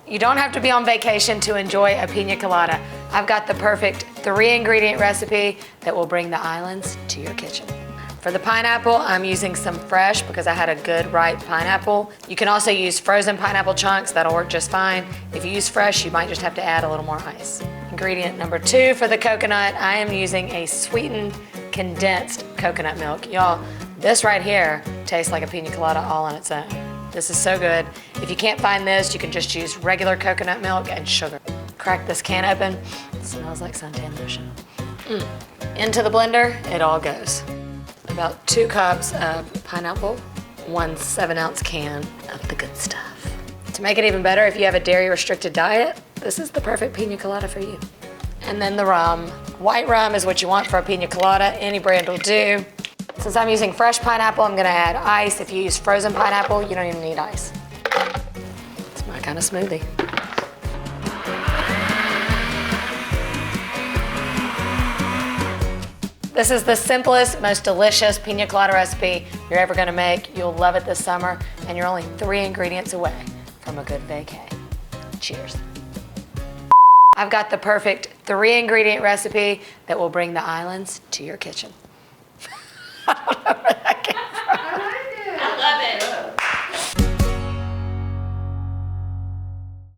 You don't have to be on vacation to enjoy a pina colada. I've got the perfect 3-ingredient recipe that will bring the islands to your kitchen. For the pineapple, I'm using some fresh because I had a good ripe pineapple. You can also use frozen pineapple chunks, that'll work just fine. If you use fresh, you might just have to add a little more ice. Ingredient number 2 for the coconut, I am using a sweetened condensed coconut milk. Y'all, this right here tastes like a pina colada all on its own. This is so good. If you can't find this, you can just use regular coconut milk and sugar. Crack this can open. It smells like suntan lotion. Into the blender, it all goes. About 2 cups of pineapple, 1 7-ounce can of the good stuff. To make it even better, if you have a dairy-restricted diet, this is the perfect pina colada for you. And then the rum. White rum is what you want for a pina colada. Any brand will do. Since I'm using fresh pineapple, I'm gonna add ice. If you use frozen pineapple, you don't even need ice. It's my kind of smoothie. This is the simplest, most delicious pina colada recipe you're ever gonna make. You'll love it this summer, and you're only 3 ingredients away from a good vacay. Cheers. I've got the perfect 3-ingredient recipe that will bring the islands to your kitchen. I don't know.